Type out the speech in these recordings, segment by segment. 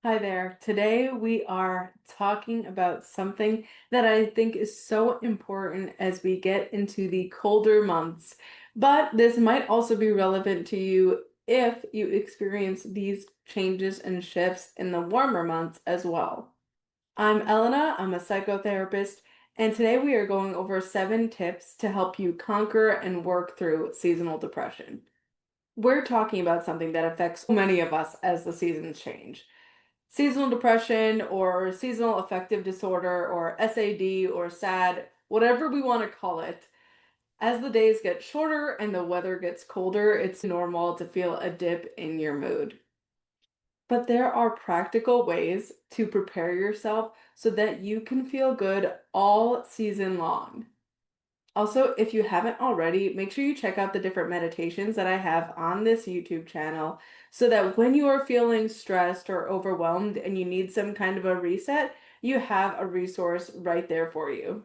Hi there. Today we are talking about something that I think is so important as we get into the colder months. But this might also be relevant to you if you experience these changes and shifts in the warmer months as well. I'm Elena, I'm a psychotherapist, and today we are going over 7 tips to help you conquer and work through seasonal depression. We're talking about something that affects so many of us as the seasons change. Seasonal depression or seasonal affective disorder or SAD or SAD, whatever we want to call it. As the days get shorter and the weather gets colder, it's normal to feel a dip in your mood. But there are practical ways to prepare yourself so that you can feel good all season long. Also, if you haven't already, make sure you check out the different meditations that I have on this YouTube channel so that when you are feeling stressed or overwhelmed and you need some kind of a reset, you have a resource right there for you.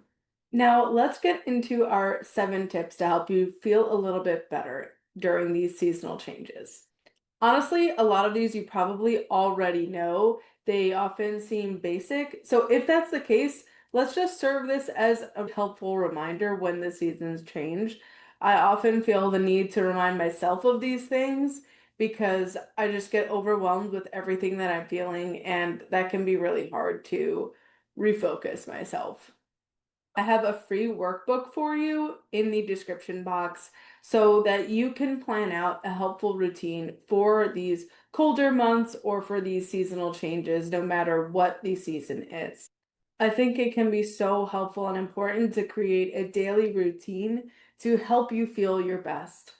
Now, let's get into our 7 tips to help you feel a little bit better during these seasonal changes. Honestly, a lot of these you probably already know. They often seem basic. So if that's the case, let's just serve this as a helpful reminder when the seasons change. I often feel the need to remind myself of these things because I just get overwhelmed with everything that I'm feeling, and that can be really hard to refocus myself. I have a free workbook for you in the description box so that you can plan out a helpful routine for these colder months or for these seasonal changes, no matter what the season is. I think it can be so helpful and important to create a daily routine to help you feel your best.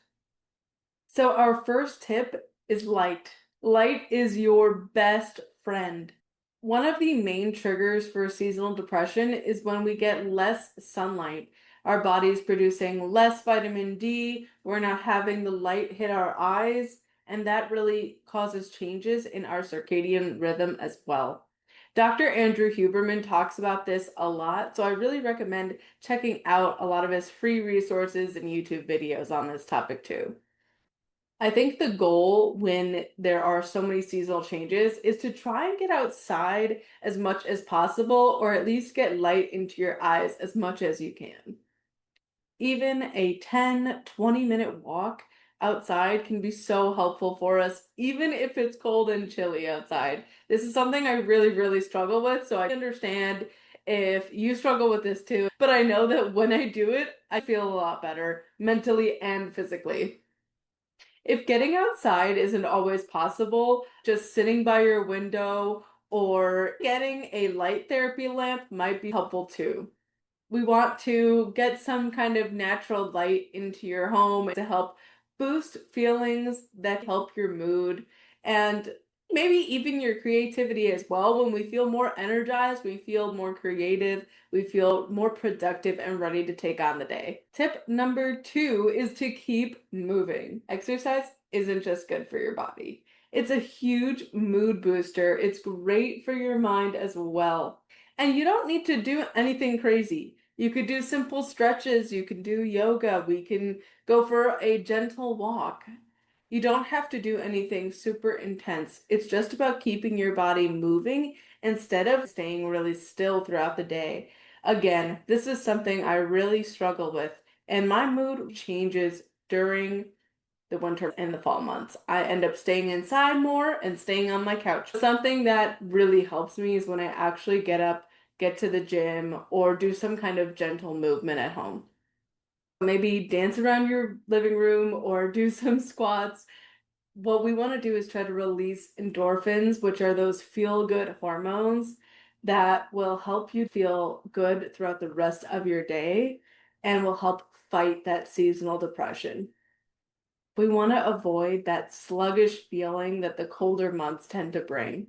So, our first tip is light. Light is your best friend. One of the main triggers for seasonal depression is when we get less sunlight. Our body's producing less vitamin D, we're not having the light hit our eyes, and that really causes changes in our circadian rhythm as well. Dr. Andrew Huberman talks about this a lot, so I really recommend checking out a lot of his free resources and YouTube videos on this topic too. I think the goal when there are so many seasonal changes is to try and get outside as much as possible, or at least get light into your eyes as much as you can. Even a 10-20 minute walk outside can be so helpful for us, even if it's cold and chilly outside. This is something I really, really struggle with, so I understand if you struggle with this too. But I know that when I do it, I feel a lot better mentally and physically. If getting outside isn't always possible, just sitting by your window or getting a light therapy lamp might be helpful too. We want to get some kind of natural light into your home to help boost feelings that help your mood and maybe even your creativity as well. When we feel more energized, we feel more creative, we feel more productive and ready to take on the day. Tip number 2 is to keep moving. Exercise isn't just good for your body. It's a huge mood booster. It's great for your mind as well. And you don't need to do anything crazy. You could do simple stretches, you can do yoga, we can go for a gentle walk. You don't have to do anything super intense. It's just about keeping your body moving instead of staying really still throughout the day. Again, this is something I really struggle with, and my mood changes during the winter and the fall months. I end up staying inside more and staying on my couch. Something that really helps me is when I actually get up, get to the gym, or do some kind of gentle movement at home. Maybe dance around your living room or do some squats. What we want to do is try to release endorphins, which are those feel-good hormones that will help you feel good throughout the rest of your day and will help fight that seasonal depression. We want to avoid that sluggish feeling that the colder months tend to bring.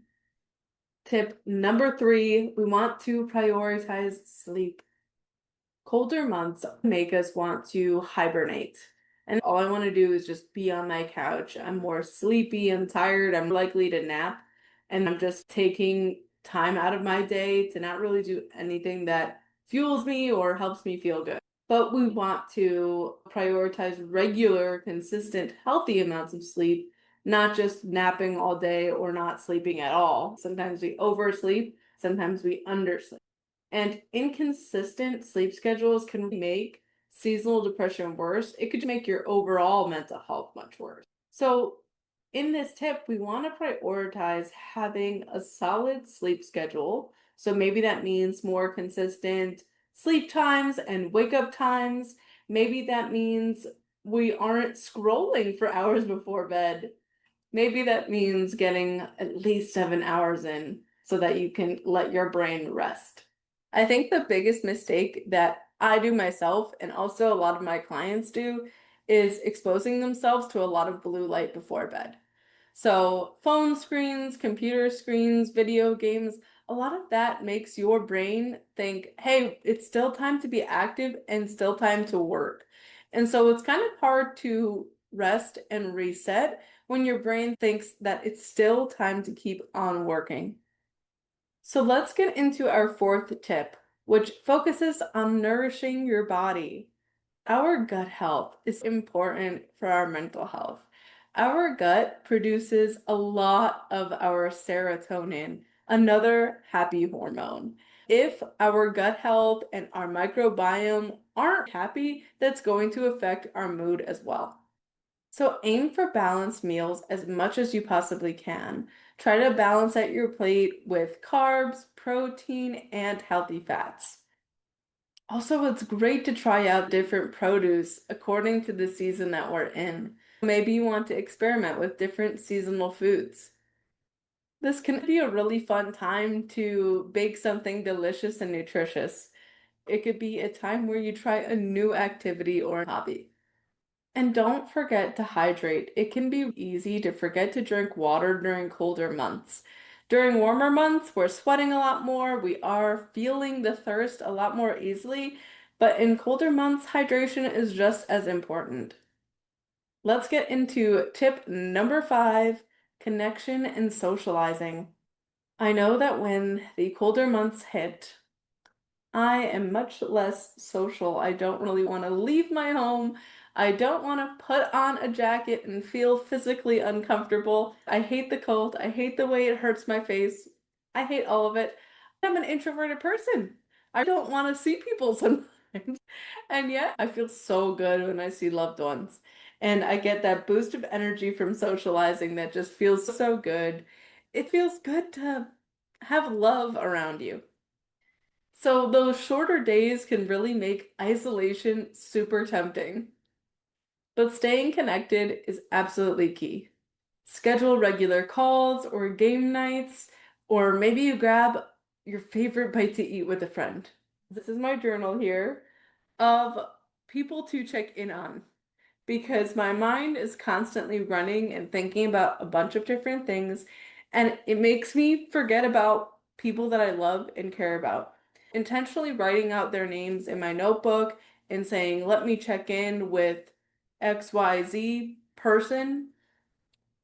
Tip number 3, we want to prioritize sleep. Colder months make us want to hibernate. And all I want to do is just be on my couch. I'm more sleepy and tired. I'm likely to nap. And I'm just taking time out of my day to not really do anything that fuels me or helps me feel good. But we want to prioritize regular, consistent, healthy amounts of sleep not just napping all day or not sleeping at all. Sometimes we oversleep, sometimes we undersleep. And inconsistent sleep schedules can make seasonal depression worse. It could make your overall mental health much worse. So, in this tip, we want to prioritize having a solid sleep schedule. So, maybe that means more consistent sleep times and wake up times. Maybe that means we aren't scrolling for hours before bed. Maybe that means getting at least 7 hours in so that you can let your brain rest. I think the biggest mistake that I do myself and also a lot of my clients do is exposing themselves to a lot of blue light before bed. So, phone screens, computer screens, video games, a lot of that makes your brain think, hey, it's still time to be active and still time to work. And so it's kind of hard to rest and reset when your brain thinks that it's still time to keep on working. So let's get into our fourth tip, which focuses on nourishing your body. Our gut health is important for our mental health. Our gut produces a lot of our serotonin, another happy hormone. If our gut health and our microbiome aren't happy, that's going to affect our mood as well. So aim for balanced meals as much as you possibly can. Try to balance out your plate with carbs, protein, and healthy fats. Also, it's great to try out different produce according to the season that we're in. Maybe you want to experiment with different seasonal foods. This can be a really fun time to bake something delicious and nutritious. It could be a time where you try a new activity or hobby. And don't forget to hydrate. It can be easy to forget to drink water during colder months. During warmer months, we're sweating a lot more, we are feeling the thirst a lot more easily, but in colder months, hydration is just as important. Let's get into tip number 5, connection and socializing. I know that when the colder months hit, I am much less social. I don't really want to leave my home. I don't want to put on a jacket and feel physically uncomfortable. I hate the cold. I hate the way it hurts my face. I hate all of it. I'm an introverted person. I don't want to see people sometimes. And yet, I feel so good when I see loved ones. And I get that boost of energy from socializing that just feels so good. It feels good to have love around you. So those shorter days can really make isolation super tempting. But staying connected is absolutely key. Schedule regular calls or game nights, or maybe you grab your favorite bite to eat with a friend. This is my journal here of people to check in on because my mind is constantly running and thinking about a bunch of different things, and it makes me forget about people that I love and care about. Intentionally writing out their names in my notebook and saying, let me check in with XYZ person.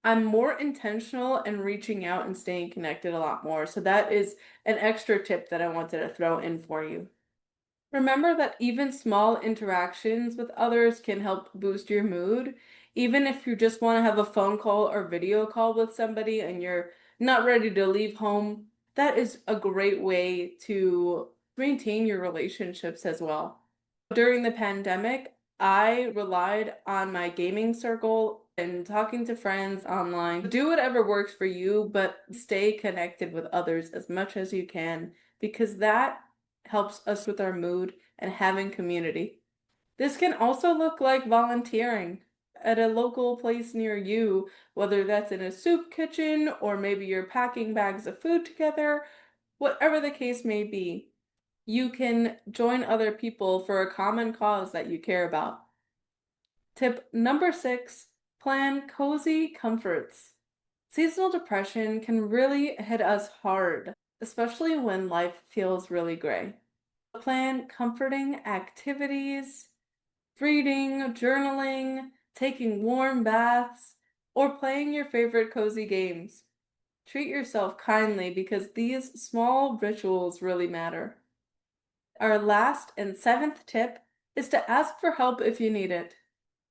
I'm more intentional and reaching out and staying connected a lot more. So that is an extra tip that I wanted to throw in for you. Remember that even small interactions with others can help boost your mood. Even if you just want to have a phone call or video call with somebody and you're not ready to leave home, that is a great way to maintain your relationships as well. During the pandemic, I relied on my gaming circle and talking to friends online. Do whatever works for you, but stay connected with others as much as you can because that helps us with our mood and having community. This can also look like volunteering at a local place near you, whether that's in a soup kitchen or maybe you're packing bags of food together, whatever the case may be. You can join other people for a common cause that you care about. Tip number 6, plan cozy comforts. Seasonal depression can really hit us hard, especially when life feels really gray. Plan comforting activities, reading, journaling, taking warm baths, or playing your favorite cozy games. Treat yourself kindly because these small rituals really matter. Our last and 7th tip is to ask for help if you need it.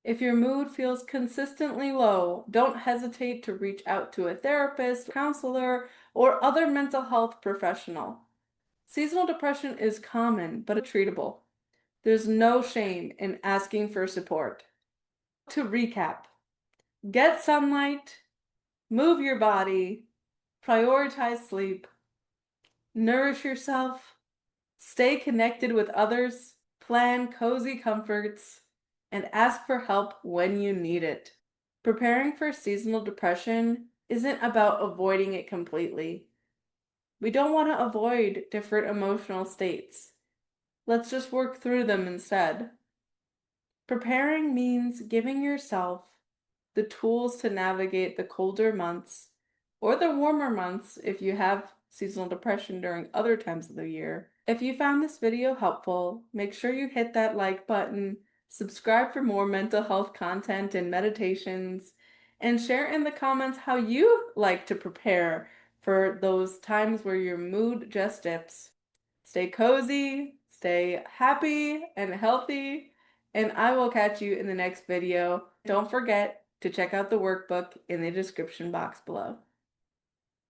If your mood feels consistently low, don't hesitate to reach out to a therapist, counselor, or other mental health professional. Seasonal depression is common but treatable. There's no shame in asking for support. To recap, get sunlight, move your body, prioritize sleep, nourish yourself, stay connected with others, plan cozy comforts, and ask for help when you need it. Preparing for seasonal depression isn't about avoiding it completely. We don't want to avoid different emotional states. Let's just work through them instead. Preparing means giving yourself the tools to navigate the colder months or the warmer months if you have seasonal depression during other times of the year. If you found this video helpful, make sure you hit that like button, subscribe for more mental health content and meditations, and share in the comments how you like to prepare for those times where your mood just dips. Stay cozy, stay happy and healthy, and I will catch you in the next video. Don't forget to check out the workbook in the description box below.